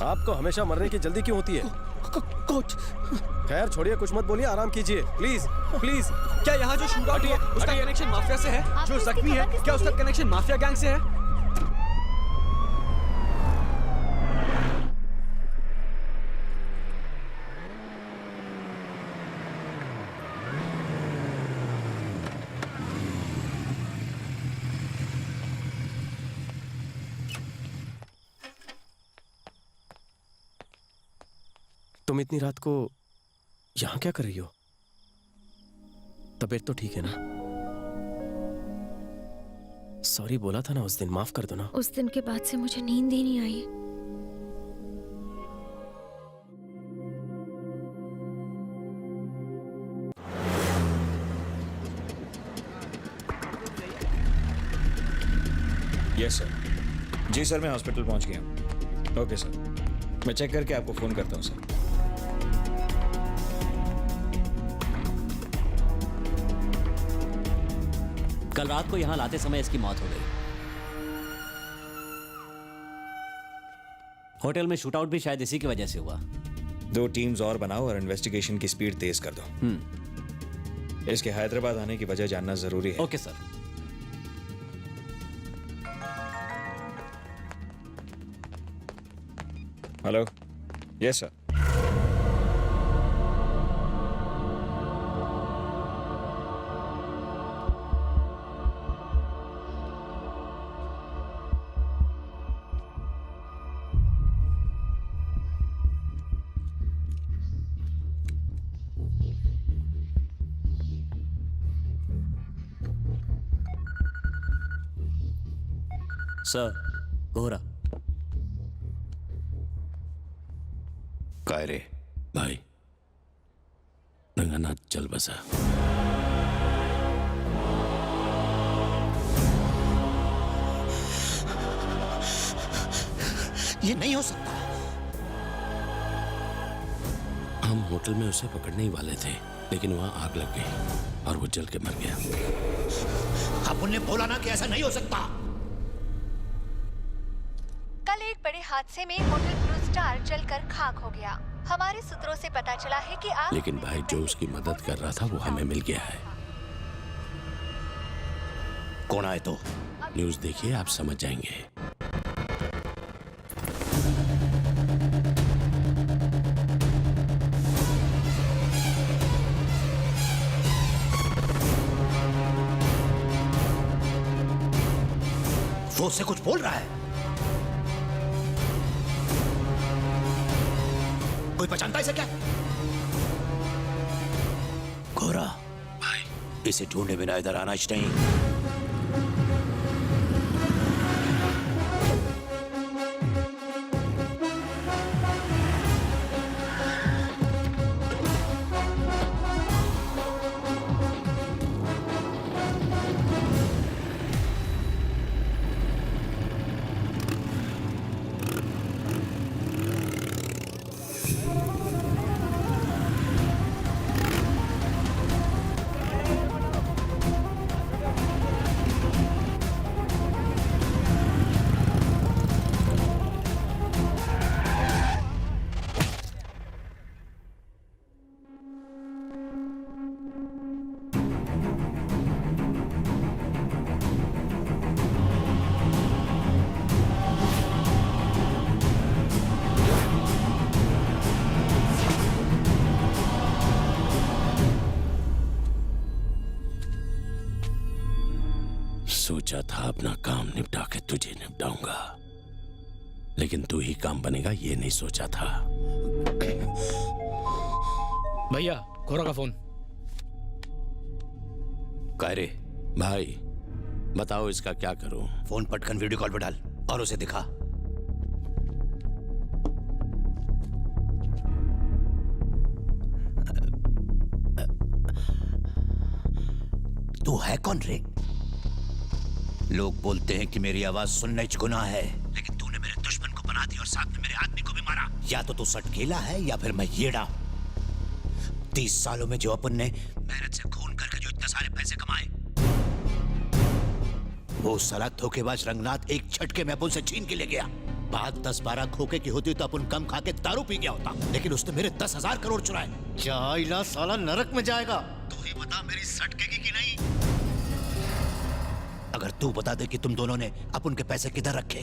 आपको हमेशा मरने की जल्दी क्यों होती है? कोच। खैर छोड़िए, कुछ मत बोलिए, आराम कीजिए प्लीज प्लीज। क्या यहाँ जो शूटआउट हुआ उसका कनेक्शन माफिया से है? जो जख्मी है क्या उसका कनेक्शन माफिया गैंग से है? तुम इतनी रात को यहाँ क्या कर रही हो? तबीयत तो ठीक है ना? सॉरी बोला था ना उस दिन, माफ कर दो ना। उस दिन के बाद से मुझे नींद ही नहीं आई। Yes sir. जी सर, मैं हॉस्पिटल पहुंच गया हूँ। ओके सर, मैं चेक करके आपको फोन करता हूँ सर। कल रात को यहाँ लाते समय इसकी मौत हो गई। होटल में शूटआउट भी शायद इसी की वजह से हुआ। 2 टीम्स और बनाओ और इन्वेस्टिगेशन की स्पीड तेज कर दो। इसके हैदराबाद आने की वजह जानना जरूरी है। Okay sir. Hello. Yes sir. Sir, गोरा। काय रे भाई, रंगनाथ चल बसा। ये नहीं हो सकता। हम होटल में उसे पकड़ने ही वाले थे, लेकिन वहां आग लग गई और वो जल के मर गया। अपुन ने बोला ना कि ऐसा नहीं हो सकता। कल एक बड़े हादसे में होटल ब्लू स्टार जलकर खाक हो गया। हमारे सूत्रों से पता चला है कि आग लेकिन भाई जो उसकी मदद कर रहा था वो हमें मिल गया है। कौन आए तो? न्यूज़ देखिए, आप समझ जाएंगे। वो उससे कुछ बोल रहा है। कोई पहचानता है इसे क्या? गोरा भाई, इसे ढूंढे बिना इधर आना ही नहीं। सोचा था अपना काम निपटा के तुझे निपटाऊंगा, लेकिन तू ही काम बनेगा ये नहीं सोचा था। भैया, गोरा का फोन। काय रे भाई बताओ इसका क्या करूं? फोन पटकन वीडियो कॉल पर डाल और उसे दिखा। तू है कौन रे? लोग बोलते हैं कि मेरी आवाज सुनने च गुनाह है, लेकिन तूने मेरे दुश्मन को बना दिया और साथ में मेरे आदमी को भी मारा। या तो तू सटकेला है या फिर मैं येड़ा। 30 सालों में जो अपन ने मेहनत से खून करके जो इतने सारे पैसे कमाए, वो साला धोखेबाज रंगनाथ एक झटके में अपन से छीन के ले गया। बात 10-12 खोखे की होती तो अपन कम खा के दारू पी गया होता, लेकिन उसने मेरे 10,000 करोड़ चुराए। जाइला साला नरक में जाएगा। तू ही बता मेरी सटकेगी कि नहीं। अगर तू बता दे कि तुम दोनों ने अपन के पैसे किधर रखे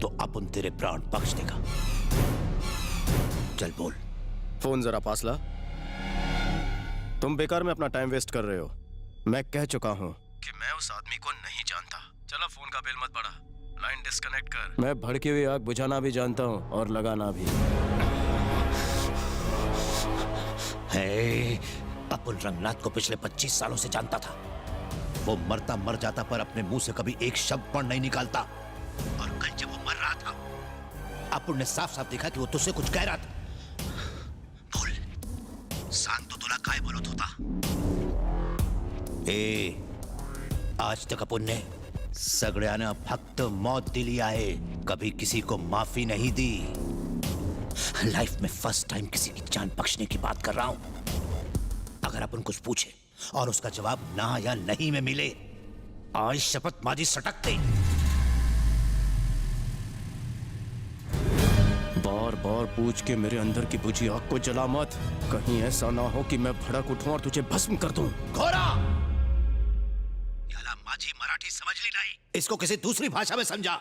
तो अपन तेरे प्राण बख्श देगा। चल बोल। फोन जरा पास ला। तुम बेकार में अपना टाइम वेस्ट कर रहे हो। मैं कह चुका हूं कि मैं उस आदमी को नहीं जानता। चलो फोन का बिल मत बढ़ा, लाइन डिस्कनेक्ट कर। मैं भड़की हुई आग बुझाना भी जानता हूं और लगाना भी। अपन रंगनाथ को पिछले 25 सालों से जानता था। वो मरता मर जाता पर अपने मुंह से कभी एक शब्द पण नहीं निकालता। और कल जब वो मर रहा था, अपन ने साफ साफ देखा कि वो तुझसे कुछ कह रहा था। बोल, सांग तो तुला काय बोलत होता? आज तक अपन ने सगळ्यांना फक्त मौत दिली आहे, कभी किसी को माफी नहीं दी। लाइफ में फर्स्ट टाइम किसी की जान बख्शने की बात कर रहा हूं। अगर अपन कुछ पूछे और उसका जवाब ना या नहीं में मिले, आज शपथ माझी सटकते। बार बार पूछ के मेरे अंदर की बुझी आग को जला मत। कहीं ऐसा ना हो कि मैं भड़क उठूं और तुझे भस्म कर दूं। घोड़ा, याला माझी मराठी समझली नहीं, इसको किसी दूसरी भाषा में समझा।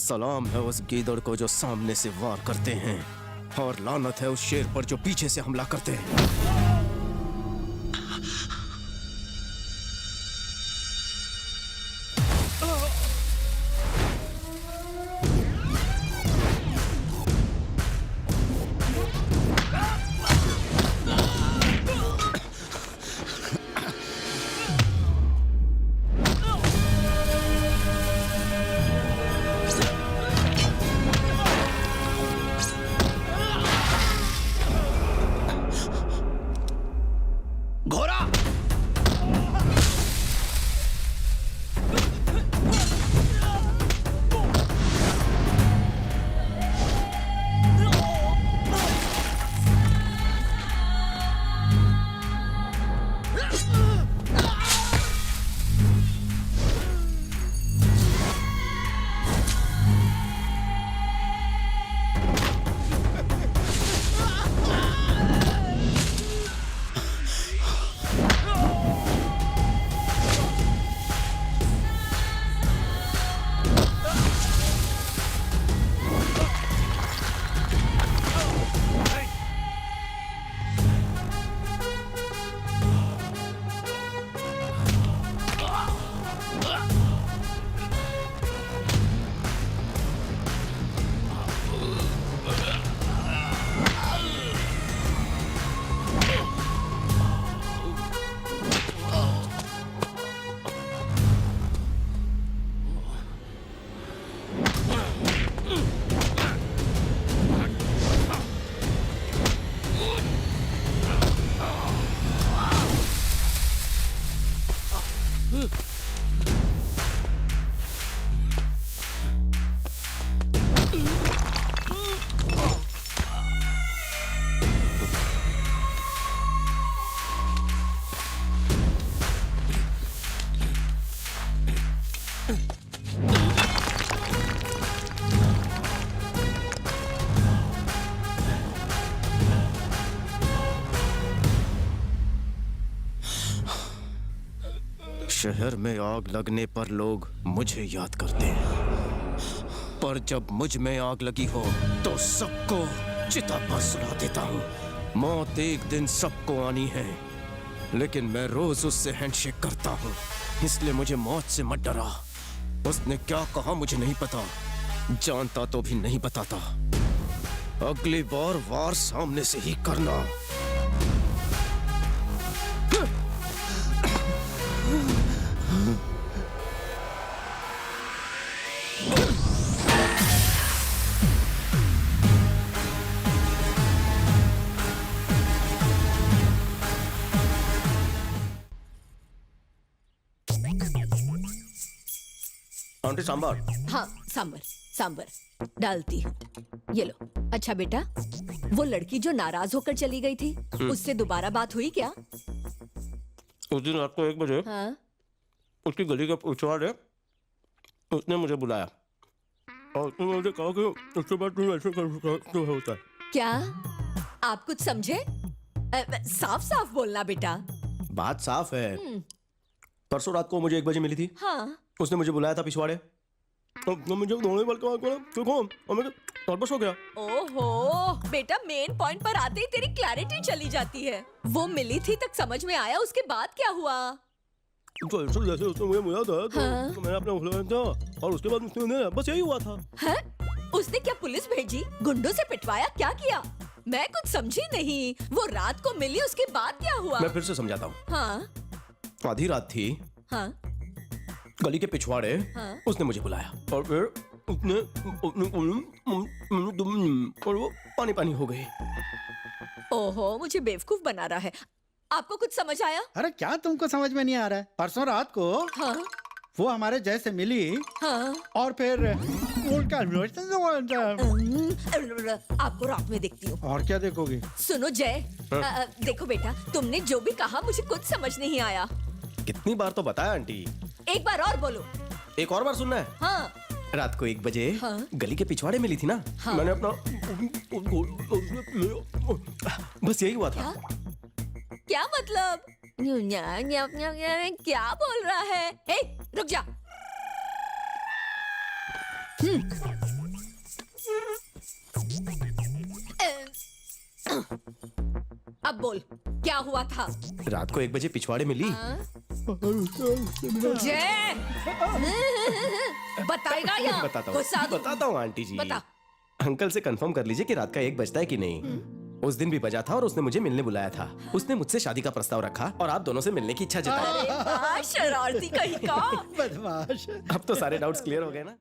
सलाम है उस गीदड़ को जो सामने से वार करते हैं, और लानत है उस शेर पर जो पीछे से हमला करते हैं। शहर में आग लगने पर लोग मुझे याद करते हैं, पर जब मुझ में आग लगी हो तो सबको चिता पर सुला देता हूँ। मौत एक दिन सबको आनी है, लेकिन मैं रोज उससे हैंडशेक करता हूँ, इसलिए मुझे मौत से मत डरा। उसने क्या कहा मुझे नहीं पता, जानता तो भी नहीं बताता। अगली बार वार सामने से ही करना। आंटी सांभर। हाँ सांबर सांबर डालती हूँ, ये लो। अच्छा बेटा, वो लड़की जो नाराज होकर चली गई थी, उससे दोबारा बात हुई क्या? उस दिन रात को 1 बजे हाँ? उसकी गली का पिछवाड़े उसने मुझे बुलाया और उसने मुझे कहा कि उसके बाद तुम ऐसे कर होता है। क्या आप कुछ समझे? साफ साफ बोलना बेटा। बात साफ है। परसों रात को मुझे 1 बजे मिली थी। हाँ उसने मुझे बुलाया था पिछवाड़े, तो मुझे दोनों बार और मैं वापस हो गया। ओहो बेटा, मेन पॉइंट पर आते ही तेरी क्लैरिटी चली जाती है। वो मिली थी तक समझ में आया, उसके बाद क्या हुआ? तो जैसे उसने मुझे बुलाया था तो, हाँ? तो मैंने अपना बुलाया था और उसके बाद उसने बस यही हुआ था। है? उसने क्या पुलिस भेजी, गुंडों से पिटवाया, क्या किया? मैं कुछ समझी नहीं। वो रात को मिली, उसके बाद क्या हुआ? मैं फिर से समझाता हूँ। हाँ आधी रात थी, हाँ गली के पिछवाड़े हाँ? उसने मुझे बुलाया और फिर उसने और वो पानी पानी हो गई। ओहो, मुझे बेवकूफ बना रहा है। आपको कुछ समझ आया? अरे क्या तुमको समझ में नहीं आ रहा है? परसों रात को हाँ वो हमारे जैसे मिली हाँ। और फिर उनका आपको रात में देखती हूँ। और क्या देखोगी? सुनो जय, देखो बेटा, तुमने जो भी कहा मुझे कुछ समझ नहीं आया। कितनी बार तो बताया आंटी। एक बार और बोलो। एक और बार सुनना है? हाँ रात को 1 बजे हाँ? गली के पिछवाड़े मिली थी ना। हाँ? मैंने अपना बस यही हुआ था। क्या मतलब? क्या बोल रहा है? ए, रुक जा। अब बोल, क्या हुआ था? रात को 1 बजे पिछवाड़े मिली। जय बताएगा या? बताता हूँ आंटी जी। बता। अंकल से कंफर्म कर लीजिए कि रात का 1 बजता है कि नहीं। उस दिन भी बजा था और उसने मुझे मिलने बुलाया था। उसने मुझसे शादी का प्रस्ताव रखा और आप दोनों से मिलने की इच्छा जताई। अरे वाह, शरारती कहीं का। बदमाश। अब तो सारे डाउट्स क्लियर हो गए ना।